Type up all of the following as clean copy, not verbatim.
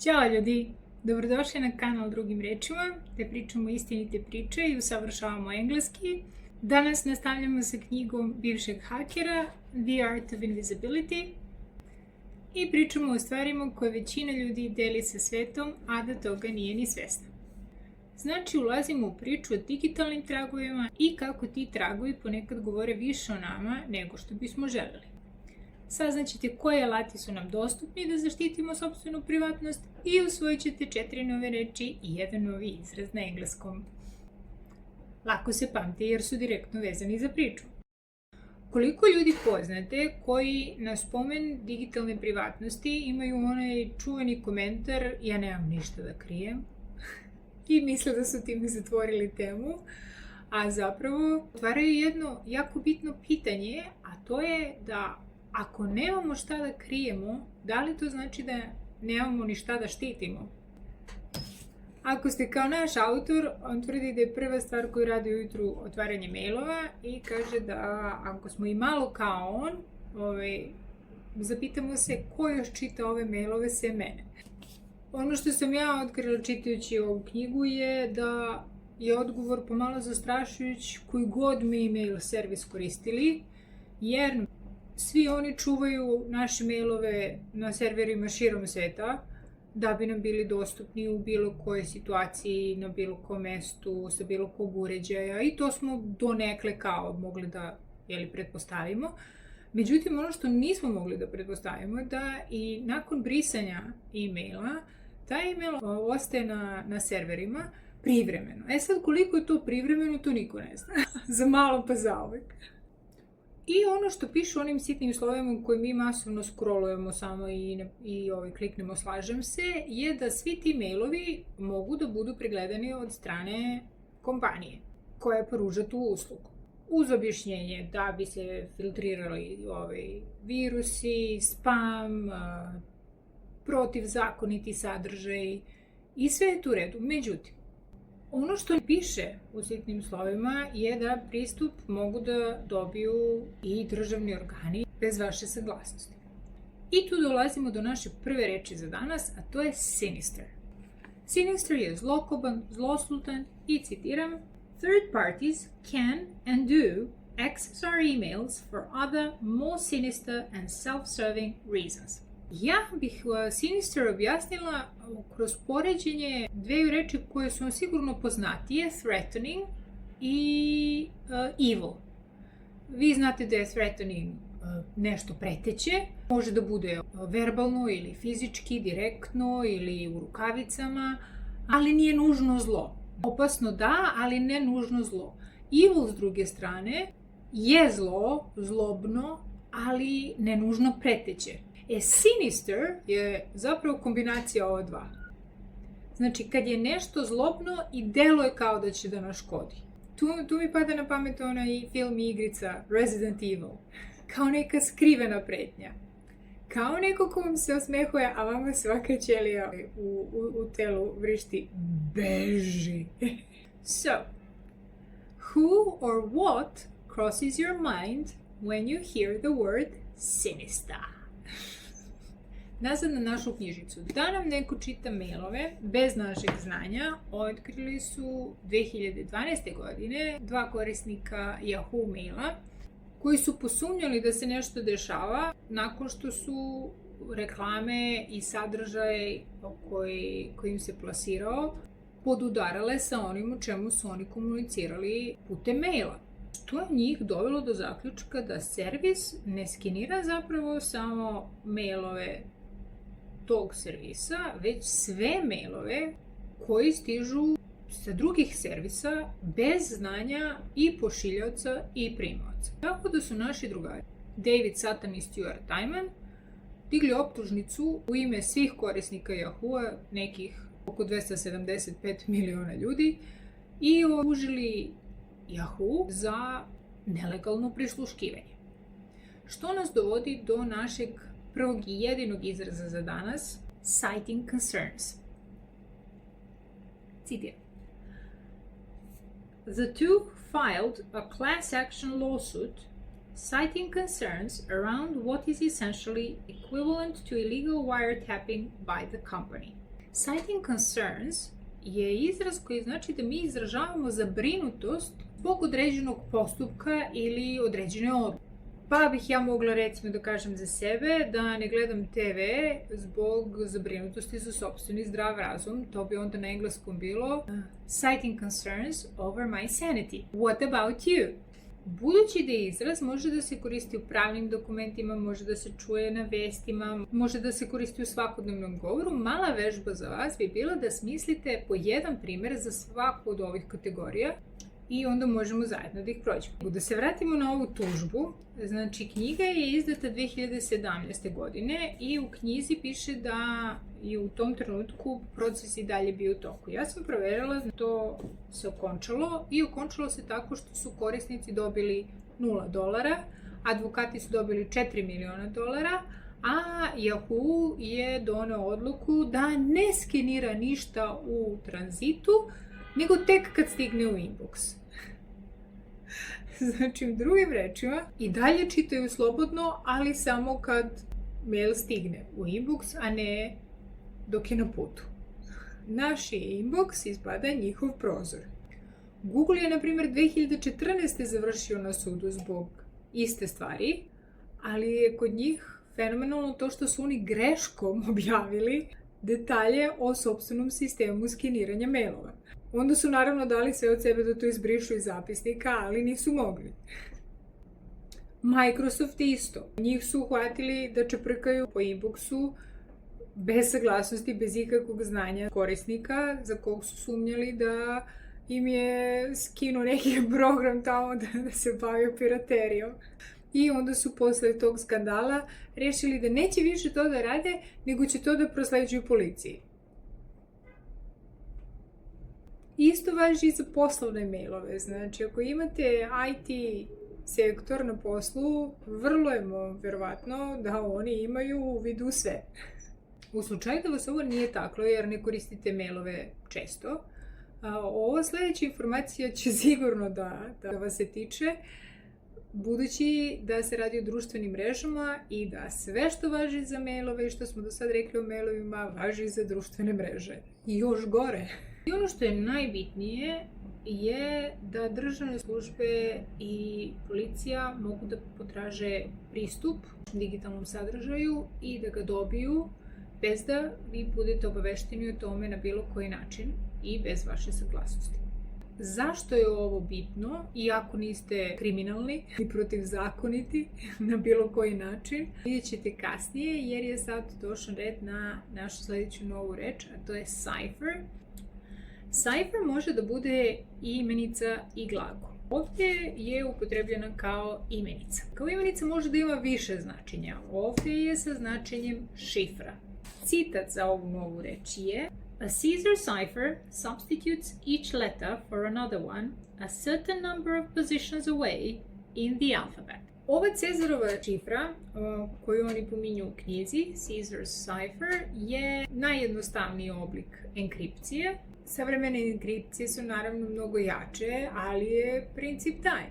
Ćao ljudi! Dobrodošli na kanal Drugim rečima, gde pričamo istinite priče i usavršavamo engleski. Danas nastavljamo sa knjigom bivšeg hakera The Art of Invisibility i pričamo o stvarima koje većina ljudi deli sa svetom, a da toga nije ni svesna. Znači, ulazimo u priču o digitalnim tragovima i kako ti tragovi ponekad govore više o nama nego što bismo želeli. Saznaćete koje alati su nam dostupni da zaštitimo sopstvenu privatnost i usvojit ćete 4 nove reči i jedan novi izraz na engleskom. Lako se pamte jer su direktno vezani za priču. Koliko ljudi poznate koji na spomen digitalne privatnosti imaju onaj čuveni komentar "ja nemam ništa da krijem" i misle da su time zatvorili temu, a zapravo otvaraju jedno jako bitno pitanje, a to je da ako nemamo šta da krijemo, da li to znači da nemamo ni šta da štitimo? Ako ste kao naš autor, on tvrdi da je prva stvar koju radi ujutru otvaranje mailova i kaže da ako smo i malo kao on, zapitamo se ko još čita ove mailove sem mene. Ono što sam ja otkrila čitajući ovu knjigu je da je odgovor pomalo zastrašujući koji god mi email servis koristili, jer svi oni čuvaju naše mailove na serverima širom sveta da bi nam bili dostupni u bilo kojoj situaciji, na bilo kom mestu, sa bilo kog uređaja i to smo donekle kao mogli da pretpostavimo. Međutim, ono što nismo mogli da pretpostavimo da i nakon brisanja e-maila, taj e-mail ostaje na serverima privremeno. Sad, koliko je to privremeno, to niko ne zna. Za malo pa zauvek. I ono što piše onim sitnim slovima koje mi masovno scrollujemo samo i kliknemo slažem se, je da svi ti mailovi mogu da budu pregledani od strane kompanije koja pruža tu uslugu. Uz objašnjenje da bi se filtrirali virusi, spam, protivzakoniti sadržaj i sve je tu u redu. Međutim, ono što piše u sitnim slovima je da pristup mogu da dobiju i državni organi bez vaše saglasnosti. I tu dolazimo do naše prve reči za danas, a to je sinister. Sinister je zlokoban, zloslutan i, citiram, "Third parties can and do access our emails for other more sinister and self-serving reasons." Ja bih sinister objasnila kroz poređenje dveju reči koje su vam sigurno poznatije, threatening i evil. Vi znate da je threatening nešto preteće, može da bude verbalno ili fizički, direktno ili u rukavicama, ali nije nužno zlo. Opasno da, ali ne nužno zlo. Evil, s druge strane, je zlo, zlobno, ali ne nužno preteće. Sinister je zapravo kombinacija ova dva. Znači, kad je nešto zlobno i deluje kao da će da nas škodi. Tu mi pada na pamet onaj film i igrica Resident Evil. Kao neka skrivena pretnja. Kao neko ko vam se osmehuje, a vama svaka ćelija u telu vrišti beži. So, who or what crosses your mind when you hear the word sinister? Nazad na našu knjižicu. Da nam neko čita mailove bez našeg znanja, otkrili su 2012. godine 2 korisnika Yahoo maila koji su posumnjali da se nešto dešava nakon što su reklame i sadržaj koji im se plasirao podudarale sa onim o čemu su oni komunicirali putem maila. To je njih dovelo do zaključka da servis ne skenira zapravo samo mailove tog servisa, već sve mailove koji stižu sa drugih servisa bez znanja i pošiljaoca i primaoca. Tako da su naši drugari David Sutton i Stuart Timman digli optužnicu u ime svih korisnika Yahoo-a, nekih oko 275 miliona ljudi, i optužili Yahoo za nelegalno prisluškivanje. Što nas dovodi do našeg prvog i jedinog izraza za danas, citing concerns. Citiram. The two filed a class action lawsuit citing concerns around what is essentially equivalent to illegal wiretapping by the company. Citing concerns je izraz koji znači da mi izražavamo zabrinutost zbog određenog postupka ili određene odluke. Pa bih ja mogla recimo da kažem za sebe da ne gledam TV zbog zabrinutosti za sopstveni zdrav razum. To bi onda na engleskom bilo citing concerns over my sanity. What about you? Budući da izraz može da se koristi u pravnim dokumentima, može da se čuje na vestima, može da se koristi u svakodnevnom govoru, mala vežba za vas bi bila da smislite po jedan primer za svaku od ovih kategorija i onda možemo zajedno da ih prođemo. Da se vratimo na ovu tužbu, znači knjiga je izdata 2017. godine i u knjizi piše da je u tom trenutku proces i dalje bio u toku. Ja sam proverila da to se okončalo i okončalo se tako što su korisnici dobili $0, advokati su dobili $4 miliona, a Yahoo je doneo odluku da ne skenira ništa u tranzitu, nego tek kad stigne u inbox. Znači, drugim rečima, i dalje čitaju slobodno, ali samo kad mail stigne u inbox, a ne dok je na putu. Naš je inbox ispada njihov prozor. Google je, na primjer, 2014. završio na sudu zbog iste stvari, ali je kod njih fenomenalno to što su oni greškom objavili detalje o sopstvenom sistemu skeniranja mailova. Onda su naravno dali sve od sebe da to izbrišu iz zapisnika, ali nisu mogli. Microsoft isto. Njih su uhvatili da čeprkaju po inboxu bez saglasnosti, bez ikakvog znanja korisnika za kog su sumnjali da im je skinuo neki program tamo da se bavio piraterijom. I onda su posle tog skandala rešili da neće više to da rade, nego će to da prosleđuju policiji. Isto važi i za poslovne mailove. Znači, ako imate IT sektor na poslu, vrlo je verovatno da oni imaju uvid u sve. U slučaju da vas ovo nije taklo, jer ne koristite mailove često, ova sledeća informacija će sigurno da vas se tiče, budući da se radi o društvenim mrežama i da sve što važi za mailove i što smo do sad rekli o mailovima važi za društvene mreže. I još gore. I ono što je najbitnije je da državne službe i policija mogu da potraže pristup digitalnom sadržaju i da ga dobiju bez da vi budete obavešteni o tome na bilo koji način i bez vaše saglasnosti. Zašto je ovo bitno, iako niste kriminalni i protivzakoniti na bilo koji način, vidjet ćete kasnije, jer je sad došao red na našu sledeću novu reč, a to je cipher. Cipher može da bude i imenica i glagol. Ovdje je upotrebljena kao imenica. Kao imenica može da ima više značenja. Ovdje je sa značenjem šifra. Citat za ovu novu reč je: A Caesar cipher substitutes each letter for another one a certain number of positions away in the alphabet. Ova Cezarova šifra, koju oni pominju u knjizi, Caesar's cipher, je najjednostavniji oblik enkripcije. Savremene enkripcije su naravno mnogo jače, ali je princip taj.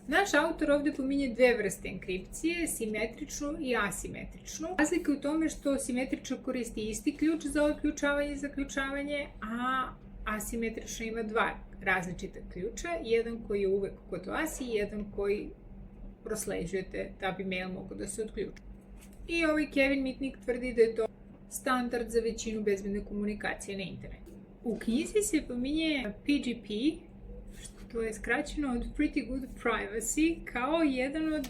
Naš autor ovdje pominje dve vrste enkripcije, simetričnu i asimetričnu. Razlika je u tome što simetrično koristi isti ključ za otključavanje i zaključavanje, a asimetrično ima dva različita ključa, jedan koji je uvek kod vas i jedan koji prosleđujete da bi mail mogao da se otključi. I ovaj Kevin Mitnick tvrdi da je to standard za većinu bezbedne komunikacije na internetu. U knjizi se pominje PGP, što je skraćeno od Pretty Good Privacy, kao jedan od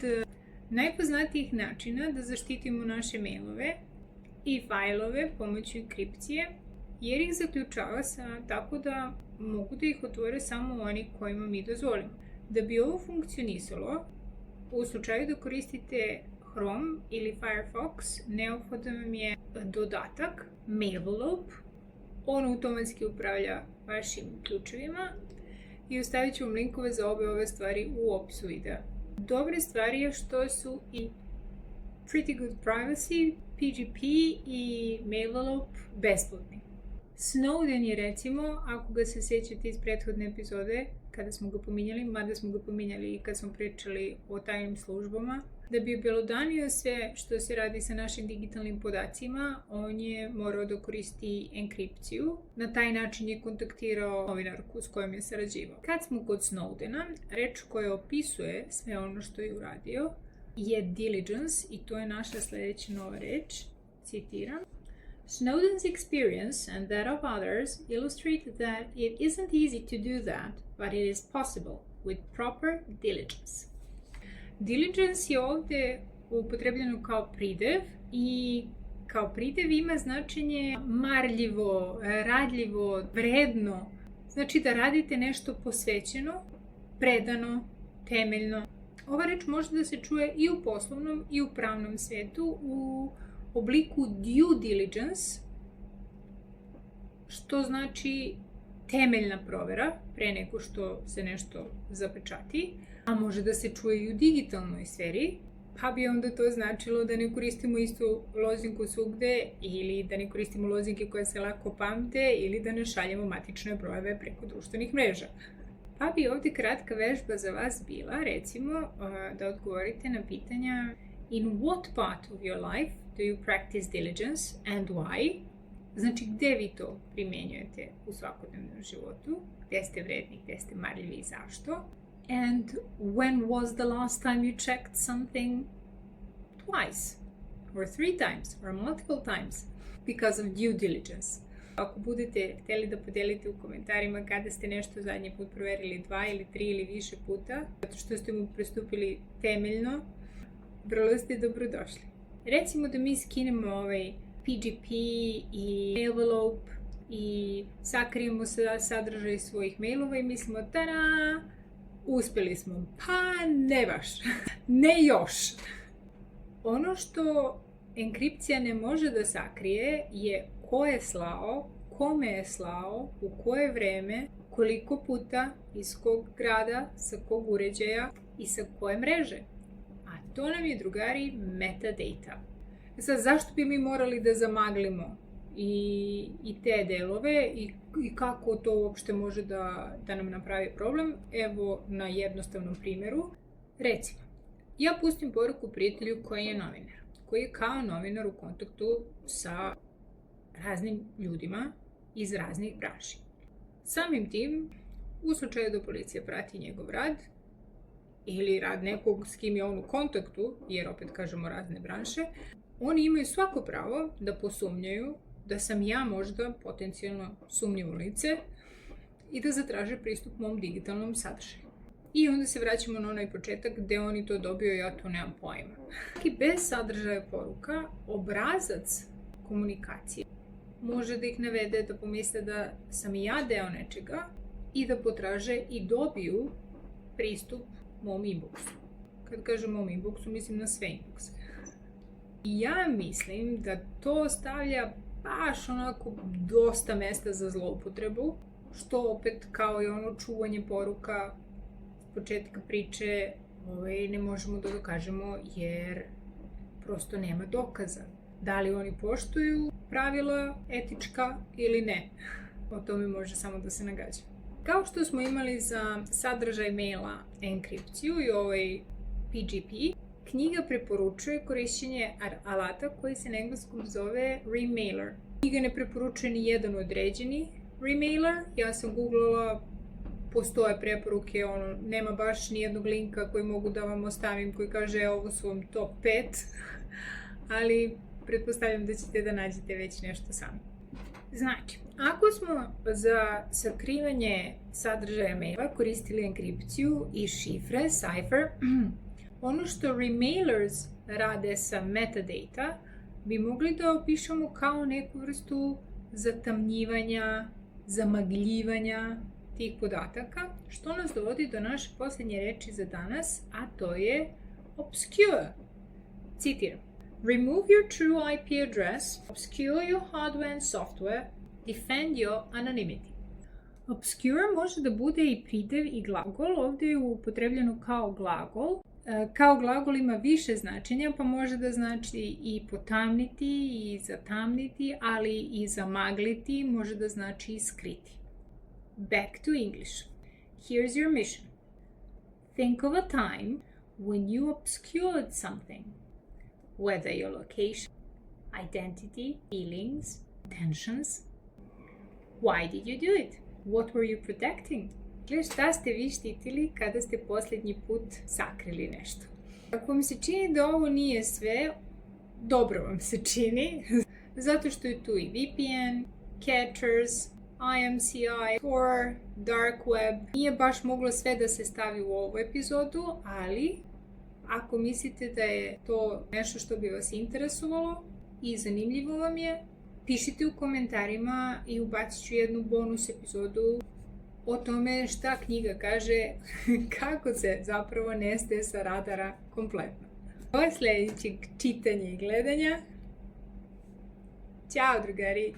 najpoznatijih načina da zaštitimo naše mailove i fajlove pomoću enkripcije, jer ih zaključava tako da mogu da ih otvore samo oni kojima mi dozvolimo. Da bi ovo funkcionisalo, u slučaju da koristite Chrome ili Firefox, neophodan vam je dodatak Mailope. On automatski upravlja vašim ključevima i ostavit ću vam linkove za obe ove stvari u opisu videa. Dobre stvari je što su i Pretty Good Privacy, PGP i Mailope besplatni. Snowden je, recimo, ako ga se sjećate iz prethodne epizode, kada smo ga pominjali, mada smo ga pominjali i kad smo pričali o tajnim službama, Da bi obelodanio sve što se radi sa našim digitalnim podacima, on je morao da koristi enkripciju. Na taj način je kontaktirao novinarku s kojom je sarađivao. Kad smo kod Snowdena, reč koja opisuje sve ono što je uradio je diligence i to je naša sledeća nova reč. Citiram. Snowden's experience and that of others illustrate that it isn't easy to do that, but it is possible with proper diligence. Diligence je ovde upotrebljeno kao pridev i kao pridev ima značenje marljivo, radljivo, vredno. Znači da radite nešto posvećeno, predano, temeljno. Ova reč može da se čuje i u poslovnom i u pravnom svetu u obliku due diligence, što znači temeljna provera pre nego što se nešto zapečati, a može da se čuje i u digitalnoj sferi, pa bi onda to značilo da ne koristimo istu lozinku svugde ili da ne koristimo lozinke koje se lako pamte ili da ne šaljemo matične brojeve preko društvenih mreža. Pa bi ovde kratka vežba za vas bila, recimo, da odgovorite na pitanja in what part of your life do you practice diligence and why? Znači, gde vi to primenjujete u svakodnevnom životu? Gde ste vredni, gde ste marljivi i zašto? And when was the last time you checked something twice? Or 3 times? Or multiple times? Because of due diligence. Ako budete hteli da podelite u komentarima kada ste nešto zadnji put proverili 2 ili 3 ili više puta, zato što ste mu pristupili temeljno, vrlo ste dobrodošli. Recimo da mi skinemo ovaj PGP i envelope i sakrijemo sadržaj svojih mailova i mislimo, tada, uspeli smo. Pa ne baš, ne još. Ono što enkripcija ne može da sakrije je ko je slao, kome je slao, u koje vreme, koliko puta, iz kog grada, sa kog uređaja i sa koje mreže. A to nam je, drugari, metadata. Sad, zašto bi mi morali da zamaglimo i te delove i kako to uopšte može da nam napravi problem? Evo na jednostavnom primjeru. Recimo, ja pustim poruku prijatelju koji je novinar, koji je kao novinar u kontaktu sa raznim ljudima iz raznih branši. Samim tim, u slučaju da policija prati njegov rad ili rad nekog s kim je on u kontaktu, jer opet kažemo razne branše, oni imaju svako pravo da posumnjaju da sam ja možda potencijalno sumnjivo lice i da zatraže pristup mom digitalnom sadržaju. I onda se vraćamo na onaj početak gde oni to dobio, ja to nemam pojma. I bez sadržaja poruka, obrazac komunikacije može da ih navede da pomisle da sam i ja deo nečega i da potraže i dobiju pristup mom inboxu. Kad kažem mom inboxu, mislim na sve inboxe. I ja mislim da to stavlja baš onako dosta mesta za zloupotrebu, što opet kao i ono čuvanje poruka s početka priče ne možemo da dokažemo jer prosto nema dokaza. Da li oni poštuju pravila etička ili ne? O tome može samo da se nagađa. Kao što smo imali za sadržaj maila enkripciju i ovaj PGP, knjiga preporučuje korišćenje alata koji se na engleskom zove remailer. Knjiga ne preporučuje ni jedan određeni remailer. Ja sam googlala, postoje preporuke, nema baš ni jednog linka koji mogu da vam ostavim koji kaže ovo su vam top 5, ali pretpostavljam da ćete da nađete već nešto sami. Znači, ako smo za sakrivanje sadržaja maila koristili enkripciju i šifre, cipher, ono što remailers rade sa metadata bi mogli da opišemo kao neku vrstu zatamnjivanja, zamagljivanja tih podataka, što nas dovodi do naše posljednje reči za danas, a to je obscure. Citiram. Remove your true IP address, obscure your hardware and software, defend your anonymity. Obscure može da bude i pridev i glagol, ovdje je upotrebljeno kao glagol. Kao glagol ima više značenja, pa može da znači i potamniti i zatamniti, ali i zamagliti, može da znači i skriti. Back to English. Here's your mission. Think of a time when you obscured something, whether your location, identity, feelings, intentions. Why did you do it? What were you protecting? Šta ste vi štitili kada ste posljednji put sakrili nešto? Ako vam se čini da ovo nije sve, dobro vam se čini, zato što je tu i VPN, catchers, IMCI, Tor, Dark Web. Nije baš moglo sve da se stavi u ovu epizodu, ali ako mislite da je to nešto što bi vas interesovalo i zanimljivo vam je, pišite u komentarima i ubacit ću jednu bonus epizodu o tome šta knjiga kaže kako se zapravo nestaje sa radara kompletno. Do sljedećeg čitanja i gledanja. Ćao drugari!